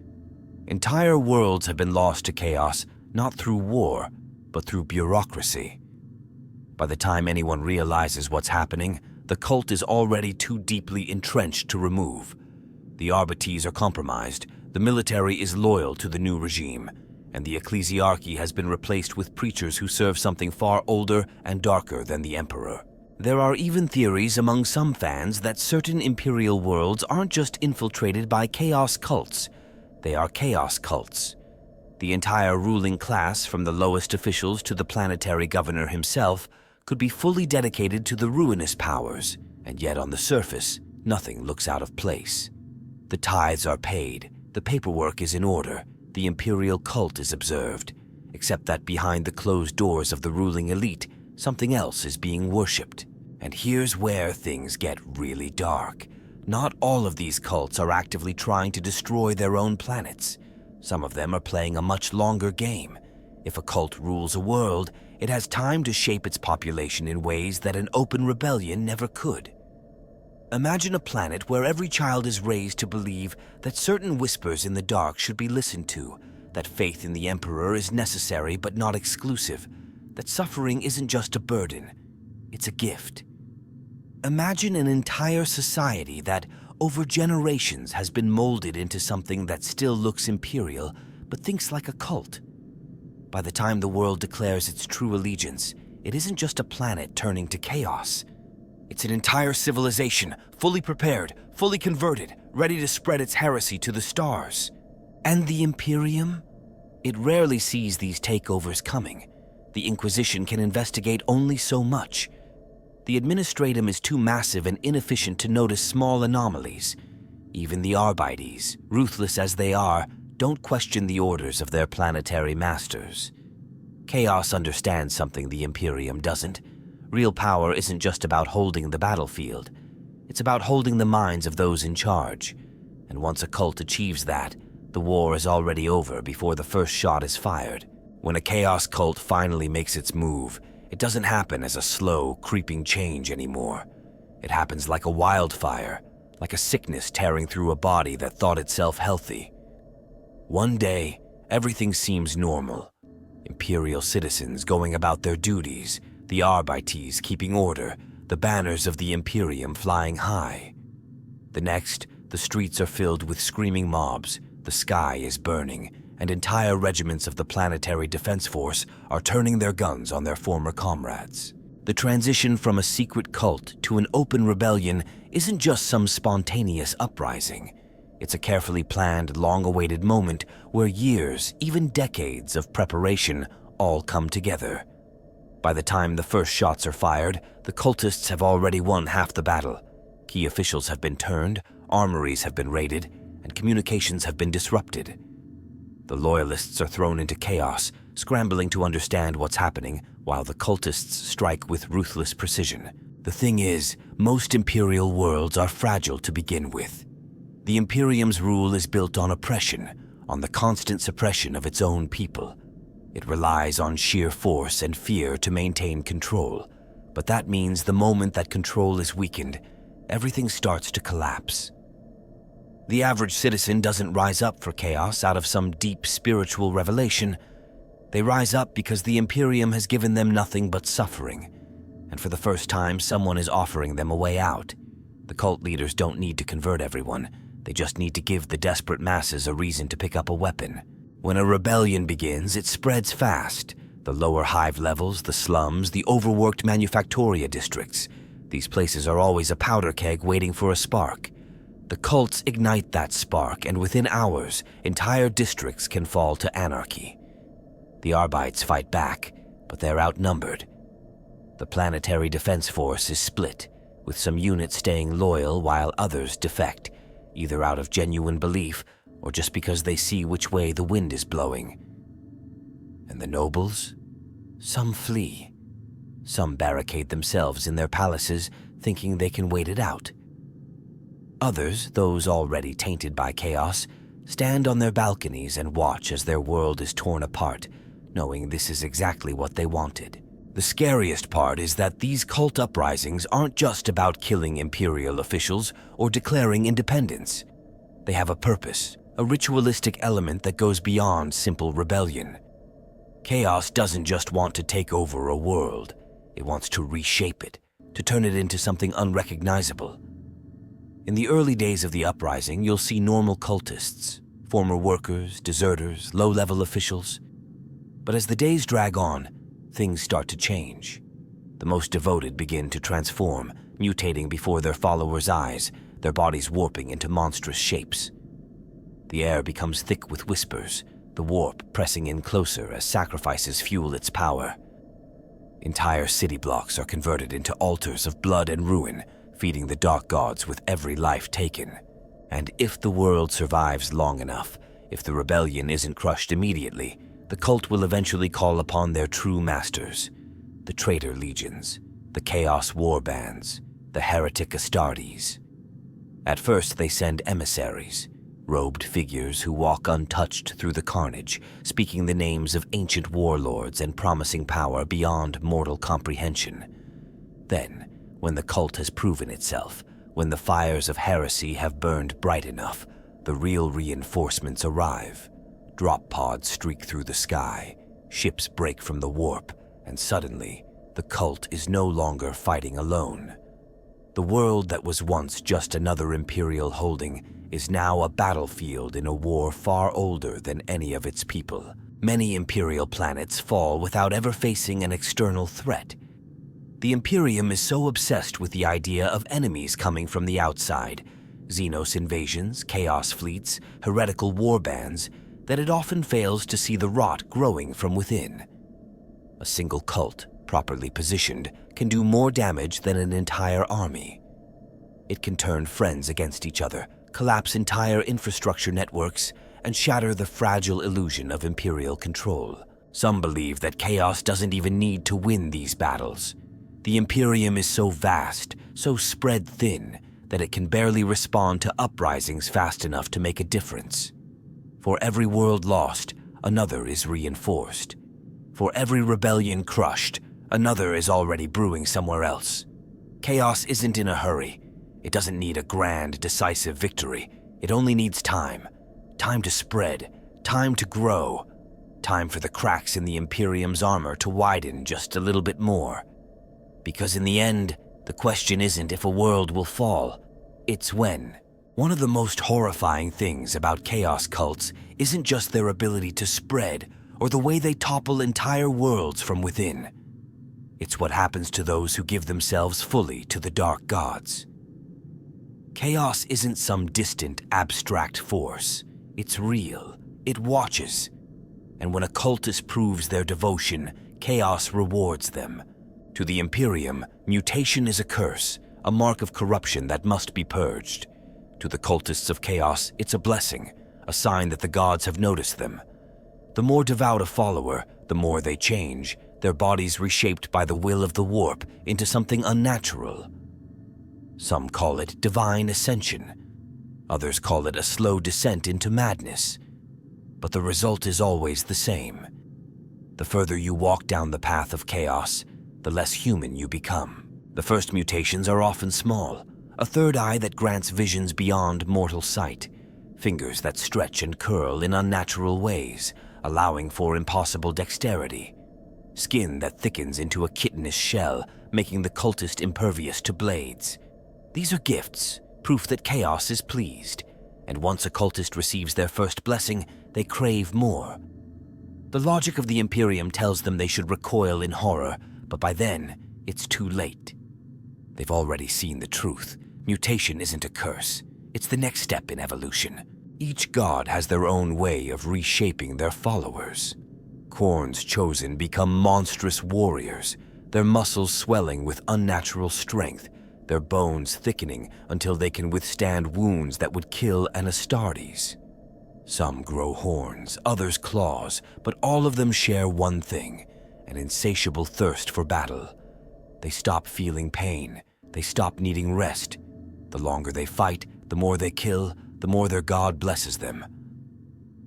Entire worlds have been lost to chaos, not through war, but through bureaucracy. By the time anyone realizes what's happening, the cult is already too deeply entrenched to remove. The Arbites are compromised, the military is loyal to the new regime, and the ecclesiarchy has been replaced with preachers who serve something far older and darker than the Emperor. There are even theories among some fans that certain Imperial worlds aren't just infiltrated by chaos cults, they are chaos cults. The entire ruling class, from the lowest officials to the planetary governor himself, could be fully dedicated to the ruinous powers, and yet on the surface, nothing looks out of place. The tithes are paid, the paperwork is in order, the Imperial cult is observed, except that behind the closed doors of the ruling elite, something else is being worshipped. And here's where things get really dark. Not all of these cults are actively trying to destroy their own planets. Some of them are playing a much longer game. If a cult rules a world, it has time to shape its population in ways that an open rebellion never could. Imagine a planet where every child is raised to believe that certain whispers in the dark should be listened to, that faith in the Emperor is necessary but not exclusive, that suffering isn't just a burden, it's a gift. Imagine an entire society that, over generations, has been molded into something that still looks imperial, but thinks like a cult. By the time the world declares its true allegiance, it isn't just a planet turning to chaos. It's an entire civilization, fully prepared, fully converted, ready to spread its heresy to the stars. And the Imperium? It rarely sees these takeovers coming. The Inquisition can investigate only so much. The Administratum is too massive and inefficient to notice small anomalies. Even the Arbites, ruthless as they are, don't question the orders of their planetary masters. Chaos understands something the Imperium doesn't. Real power isn't just about holding the battlefield. It's about holding the minds of those in charge. And once a cult achieves that, the war is already over before the first shot is fired. When a chaos cult finally makes its move, it doesn't happen as a slow, creeping change anymore. It happens like a wildfire, like a sickness tearing through a body that thought itself healthy. One day, everything seems normal. Imperial citizens going about their duties, the Arbites keeping order, the banners of the Imperium flying high. The next, the streets are filled with screaming mobs, the sky is burning, and entire regiments of the Planetary Defense Force are turning their guns on their former comrades. The transition from a secret cult to an open rebellion isn't just some spontaneous uprising. It's a carefully planned, long-awaited moment where years, even decades of preparation all come together. By the time the first shots are fired, the cultists have already won half the battle. Key officials have been turned, armories have been raided, and communications have been disrupted. The loyalists are thrown into chaos, scrambling to understand what's happening, while the cultists strike with ruthless precision. The thing is, most Imperial worlds are fragile to begin with. The Imperium's rule is built on oppression, on the constant suppression of its own people. It relies on sheer force and fear to maintain control, but that means the moment that control is weakened, everything starts to collapse. The average citizen doesn't rise up for chaos out of some deep spiritual revelation. They rise up because the Imperium has given them nothing but suffering, and for the first time, someone is offering them a way out. The cult leaders don't need to convert everyone. They just need to give the desperate masses a reason to pick up a weapon. When a rebellion begins, it spreads fast. The lower hive levels, the slums, the overworked manufactoria districts. These places are always a powder keg waiting for a spark. The cults ignite that spark, and within hours, entire districts can fall to anarchy. The Arbites fight back, but they're outnumbered. The Planetary Defense Force is split, with some units staying loyal while others defect, either out of genuine belief or just because they see which way the wind is blowing. And the nobles? Some flee. Some barricade themselves in their palaces, thinking they can wait it out. Others, those already tainted by chaos, stand on their balconies and watch as their world is torn apart, knowing this is exactly what they wanted. The scariest part is that these cult uprisings aren't just about killing Imperial officials or declaring independence. They have a purpose, a ritualistic element that goes beyond simple rebellion. Chaos doesn't just want to take over a world, it wants to reshape it, to turn it into something unrecognizable. In the early days of the uprising, you'll see normal cultists, former workers, deserters, low-level officials. But as the days drag on, things start to change. The most devoted begin to transform, mutating before their followers' eyes, their bodies warping into monstrous shapes. The air becomes thick with whispers, the warp pressing in closer as sacrifices fuel its power. Entire city blocks are converted into altars of blood and ruin, feeding the dark gods with every life taken. And if the world survives long enough, if the rebellion isn't crushed immediately, the cult will eventually call upon their true masters, the traitor legions, the chaos war bands, the heretic Astartes. At first they send emissaries, robed figures who walk untouched through the carnage, speaking the names of ancient warlords and promising power beyond mortal comprehension. Then, when the cult has proven itself, when the fires of heresy have burned bright enough, the real reinforcements arrive. Drop pods streak through the sky, ships break from the warp, and suddenly, the cult is no longer fighting alone. The world that was once just another Imperial holding is now a battlefield in a war far older than any of its people. Many Imperial planets fall without ever facing an external threat. The Imperium is so obsessed with the idea of enemies coming from the outside, Xenos invasions, chaos fleets, heretical warbands, that it often fails to see the rot growing from within. A single cult, properly positioned, can do more damage than an entire army. It can turn friends against each other, collapse entire infrastructure networks, and shatter the fragile illusion of Imperial control. Some believe that chaos doesn't even need to win these battles. The Imperium is so vast, so spread thin, that it can barely respond to uprisings fast enough to make a difference. For every world lost, another is reinforced. For every rebellion crushed, another is already brewing somewhere else. Chaos isn't in a hurry. It doesn't need a grand, decisive victory. It only needs time. Time to spread, time to grow, time for the cracks in the Imperium's armor to widen just a little bit more. Because in the end, the question isn't if a world will fall, it's when. One of the most horrifying things about chaos cults isn't just their ability to spread or the way they topple entire worlds from within. It's what happens to those who give themselves fully to the dark gods. Chaos isn't some distant, abstract force. It's real. It watches. And when a cultist proves their devotion, chaos rewards them. To the Imperium, mutation is a curse, a mark of corruption that must be purged. To the cultists of chaos, it's a blessing, a sign that the gods have noticed them. The more devout a follower, the more they change, their bodies reshaped by the will of the warp into something unnatural. Some call it divine ascension. Others call it a slow descent into madness. But the result is always the same. The further you walk down the path of chaos, the less human you become. The first mutations are often small, a third eye that grants visions beyond mortal sight, fingers that stretch and curl in unnatural ways, allowing for impossible dexterity, skin that thickens into a kittenish shell, making the cultist impervious to blades. These are gifts, proof that chaos is pleased, and once a cultist receives their first blessing, they crave more. The logic of the Imperium tells them they should recoil in horror, but by then, it's too late. They've already seen the truth. Mutation isn't a curse. It's the next step in evolution. Each god has their own way of reshaping their followers. Khorne's chosen become monstrous warriors, their muscles swelling with unnatural strength, their bones thickening until they can withstand wounds that would kill an Astartes. Some grow horns, others claws, but all of them share one thing: an insatiable thirst for battle. They stop feeling pain. They stop needing rest. The longer they fight, the more they kill, the more their god blesses them.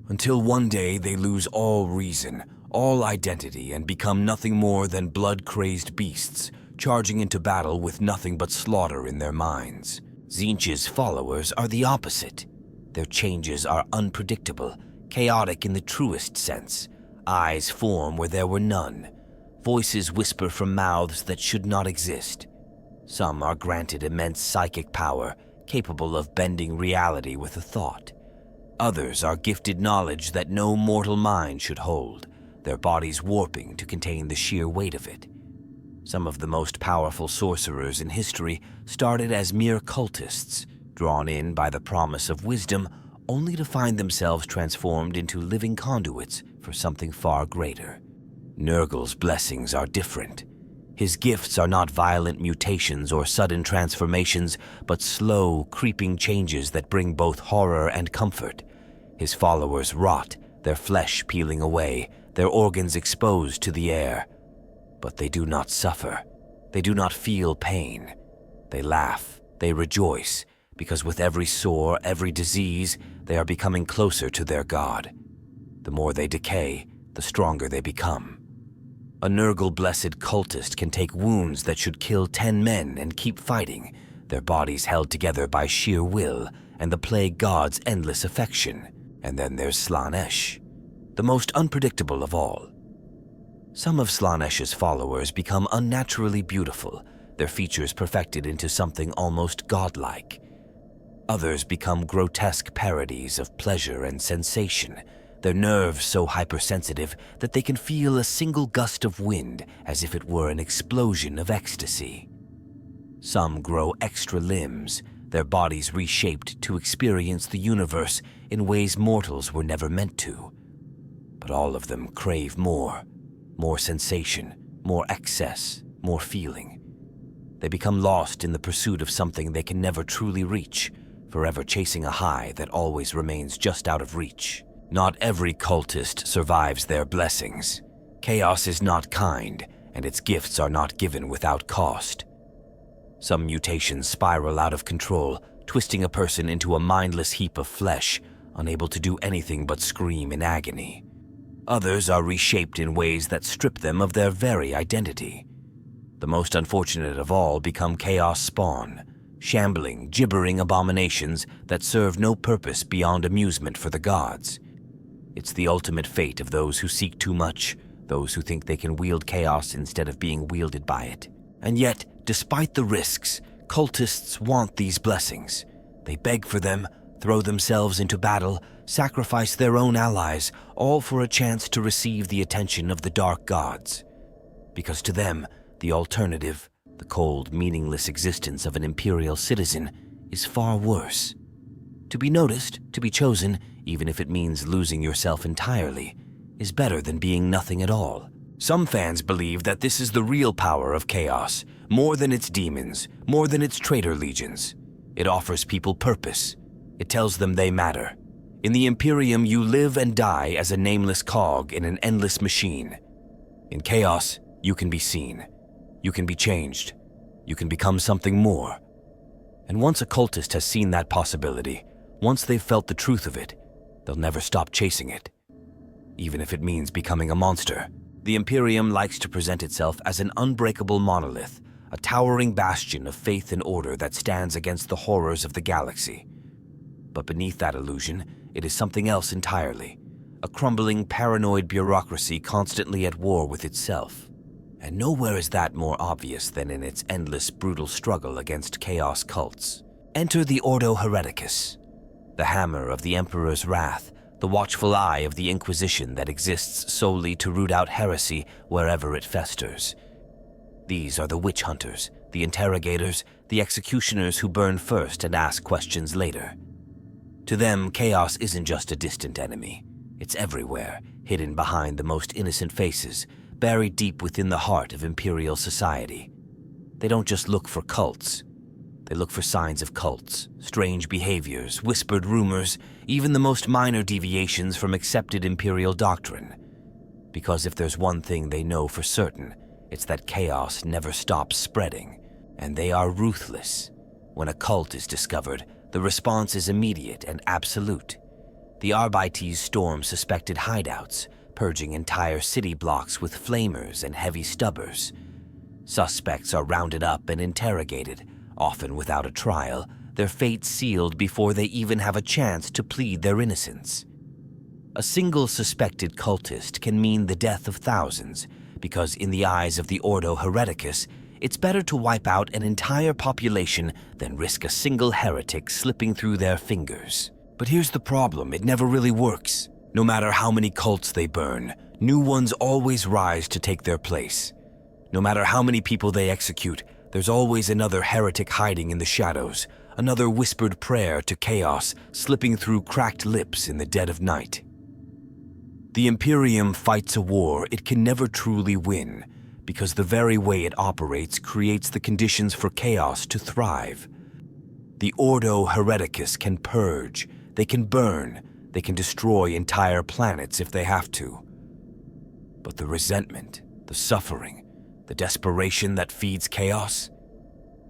Until one day they lose all reason, all identity, and become nothing more than blood-crazed beasts, charging into battle with nothing but slaughter in their minds. Tzeentch's followers are the opposite. Their changes are unpredictable, chaotic in the truest sense. Eyes form where there were none. Voices whisper from mouths that should not exist. Some are granted immense psychic power, capable of bending reality with a thought. Others are gifted knowledge that no mortal mind should hold, their bodies warping to contain the sheer weight of it. Some of the most powerful sorcerers in history started as mere cultists, drawn in by the promise of wisdom, only to find themselves transformed into living conduits for something far greater. Nurgle's blessings are different. His gifts are not violent mutations or sudden transformations, but slow, creeping changes that bring both horror and comfort. His followers rot, their flesh peeling away, their organs exposed to the air. But they do not suffer. They do not feel pain. They laugh, they rejoice, because with every sore, every disease, they are becoming closer to their god. The more they decay, the stronger they become. A Nurgle-blessed cultist can take wounds that should kill 10 men and keep fighting, their bodies held together by sheer will and the plague god's endless affection. And then there's Slaanesh, the most unpredictable of all. Some of Slaanesh's followers become unnaturally beautiful, their features perfected into something almost godlike. Others become grotesque parodies of pleasure and sensation, their nerves so hypersensitive that they can feel a single gust of wind as if it were an explosion of ecstasy. Some grow extra limbs, their bodies reshaped to experience the universe in ways mortals were never meant to. But all of them crave more sensation, more excess, more feeling. They become lost in the pursuit of something they can never truly reach, forever chasing a high that always remains just out of reach. Not every cultist survives their blessings. Chaos is not kind, and its gifts are not given without cost. Some mutations spiral out of control, twisting a person into a mindless heap of flesh, unable to do anything but scream in agony. Others are reshaped in ways that strip them of their very identity. The most unfortunate of all become chaos spawn, shambling, gibbering abominations that serve no purpose beyond amusement for the gods. It's the ultimate fate of those who seek too much, those who think they can wield chaos instead of being wielded by it. And yet, despite the risks, cultists want these blessings. They beg for them, throw themselves into battle, sacrifice their own allies, all for a chance to receive the attention of the dark gods. Because to them, the alternative, the cold, meaningless existence of an Imperial citizen, is far worse. To be noticed, to be chosen, even if it means losing yourself entirely, is better than being nothing at all. Some fans believe that this is the real power of chaos, more than its demons, more than its traitor legions. It offers people purpose. It tells them they matter. In the Imperium, you live and die as a nameless cog in an endless machine. In chaos, you can be seen. You can be changed. You can become something more. And once a cultist has seen that possibility, once they've felt the truth of it, they'll never stop chasing it. Even if it means becoming a monster. The Imperium likes to present itself as an unbreakable monolith, a towering bastion of faith and order that stands against the horrors of the galaxy. But beneath that illusion, it is something else entirely, a crumbling, paranoid bureaucracy constantly at war with itself. And nowhere is that more obvious than in its endless, brutal struggle against chaos cults. Enter the Ordo hereticus, the hammer of the Emperor's wrath, the watchful eye of the Inquisition that exists solely to root out heresy wherever it festers. These are the witch hunters, the interrogators, the executioners who burn first and ask questions later. To them, chaos isn't just a distant enemy. It's everywhere, hidden behind the most innocent faces, buried deep within the heart of Imperial society. They don't just look for cults. They look for signs of cults, strange behaviors, whispered rumors, even the most minor deviations from accepted Imperial doctrine. Because if there's one thing they know for certain, it's that chaos never stops spreading, and they are ruthless. When a cult is discovered, the response is immediate and absolute. The Arbites storm suspected hideouts, purging entire city blocks with flamers and heavy stubbers. Suspects are rounded up and interrogated, often without a trial, their fate sealed before they even have a chance to plead their innocence. A single suspected cultist can mean the death of thousands, because in the eyes of the Ordo hereticus, it's better to wipe out an entire population than risk a single heretic slipping through their fingers. But here's the problem, it never really works. No matter how many cults they burn, new ones always rise to take their place. No matter how many people they execute, there's always another heretic hiding in the shadows, another whispered prayer to chaos slipping through cracked lips in the dead of night. The Imperium fights a war it can never truly win, because the very way it operates creates the conditions for chaos to thrive. The Ordo hereticus can purge, they can burn, they can destroy entire planets if they have to. But the resentment, the suffering, the desperation that feeds chaos,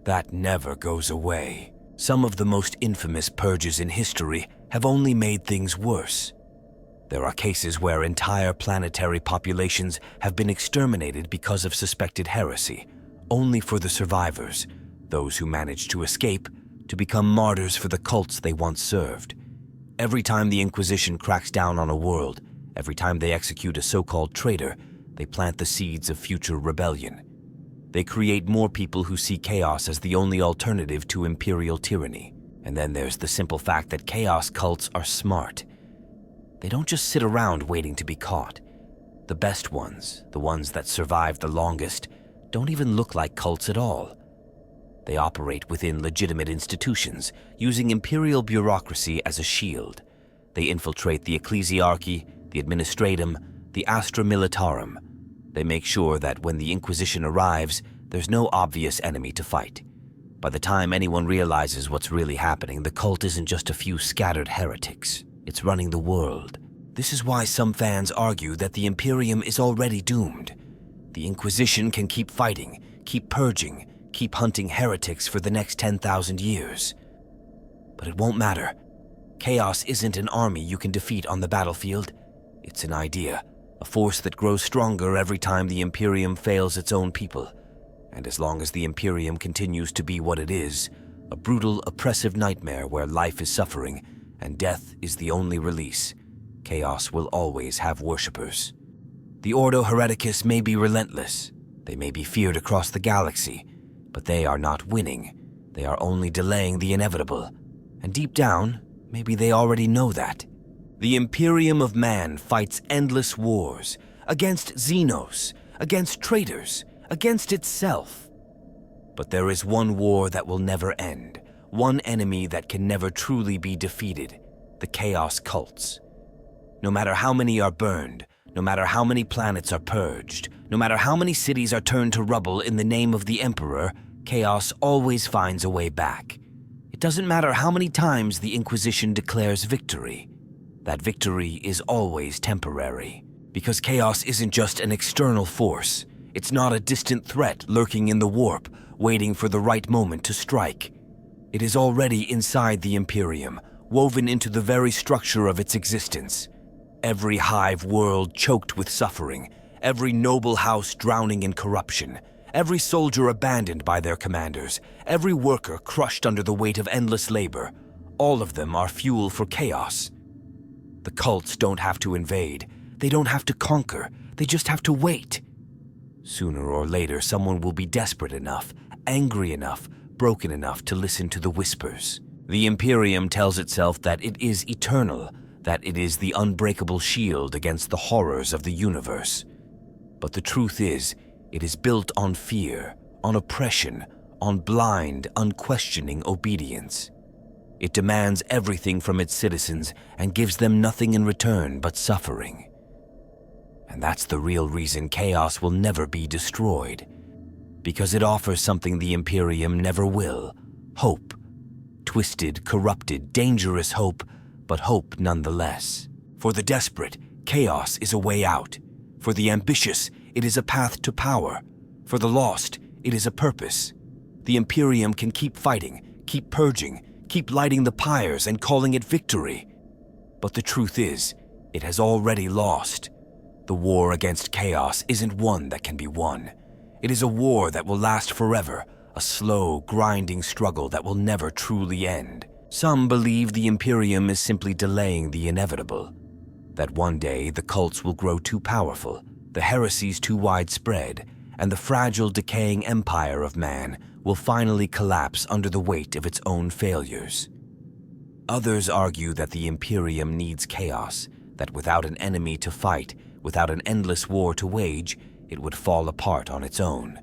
that never goes away. Some of the most infamous purges in history have only made things worse. There are cases where entire planetary populations have been exterminated because of suspected heresy, only for the survivors, those who managed to escape, to become martyrs for the cults they once served. Every time the Inquisition cracks down on a world, every time they execute a so-called traitor, they plant the seeds of future rebellion. They create more people who see chaos as the only alternative to imperial tyranny. And then there's the simple fact that chaos cults are smart. They don't just sit around waiting to be caught. The best ones, the ones that survive the longest, don't even look like cults at all. They operate within legitimate institutions, using imperial bureaucracy as a shield. They infiltrate the ecclesiarchy, the administratum, the astra militarum. They make sure that when the Inquisition arrives, there's no obvious enemy to fight. By the time anyone realizes what's really happening, the cult isn't just a few scattered heretics. It's running the world. This is why some fans argue that the Imperium is already doomed. The Inquisition can keep fighting, keep purging, keep hunting heretics for the next 10,000 years. But it won't matter. Chaos isn't an army you can defeat on the battlefield. It's an idea, a force that grows stronger every time the Imperium fails its own people. And as long as the Imperium continues to be what it is, a brutal, oppressive nightmare where life is suffering and death is the only release, chaos will always have worshippers. The Ordo hereticus may be relentless, they may be feared across the galaxy, but they are not winning. They are only delaying the inevitable. And deep down, maybe they already know that. The Imperium of Man fights endless wars against Xenos, against traitors, against itself. But there is one war that will never end, one enemy that can never truly be defeated, the Chaos cults. No matter how many are burned, no matter how many planets are purged, no matter how many cities are turned to rubble in the name of the Emperor, chaos always finds a way back. It doesn't matter how many times the Inquisition declares victory. That victory is always temporary. Because chaos isn't just an external force. It's not a distant threat lurking in the warp, waiting for the right moment to strike. It is already inside the Imperium, woven into the very structure of its existence. Every hive world choked with suffering, every noble house drowning in corruption, every soldier abandoned by their commanders, every worker crushed under the weight of endless labor, all of them are fuel for chaos. The cults don't have to invade, they don't have to conquer, they just have to wait. Sooner or later, someone will be desperate enough, angry enough, broken enough to listen to the whispers. The Imperium tells itself that it is eternal, that it is the unbreakable shield against the horrors of the universe. But the truth is, it is built on fear, on oppression, on blind, unquestioning obedience. It demands everything from its citizens and gives them nothing in return but suffering. And that's the real reason chaos will never be destroyed. Because it offers something the Imperium never will: hope. Twisted, corrupted, dangerous hope, but hope nonetheless. For the desperate, chaos is a way out. For the ambitious, it is a path to power. For the lost, it is a purpose. The Imperium can keep fighting, keep purging, keep lighting the pyres and calling it victory. But the truth is, it has already lost. The war against chaos isn't one that can be won. It is a war that will last forever, a slow, grinding struggle that will never truly end. Some believe the Imperium is simply delaying the inevitable. That one day the cults will grow too powerful, the heresies too widespread, and the fragile, decaying empire of man will finally collapse under the weight of its own failures. Others argue that the Imperium needs chaos, that without an enemy to fight, without an endless war to wage, it would fall apart on its own.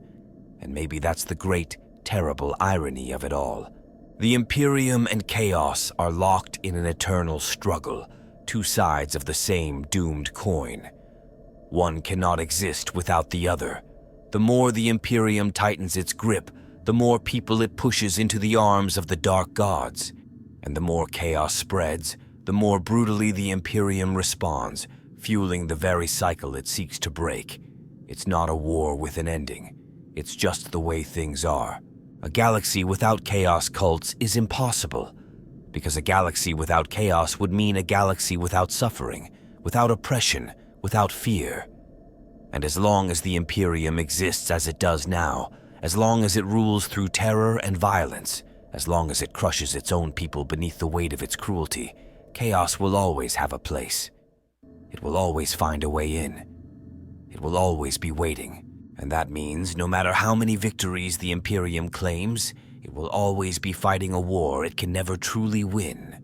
And maybe that's the great, terrible irony of it all. The Imperium and Chaos are locked in an eternal struggle, two sides of the same doomed coin. One cannot exist without the other. The more the Imperium tightens its grip, the more people it pushes into the arms of the dark gods. And the more chaos spreads, the more brutally the Imperium responds, fueling the very cycle it seeks to break. It's not a war with an ending. It's just the way things are. A galaxy without chaos cults is impossible, because a galaxy without chaos would mean a galaxy without suffering, without oppression, without fear. And as long as the Imperium exists as it does now, as long as it rules through terror and violence, as long as it crushes its own people beneath the weight of its cruelty, chaos will always have a place. It will always find a way in. It will always be waiting. And that means no matter how many victories the Imperium claims, it will always be fighting a war it can never truly win.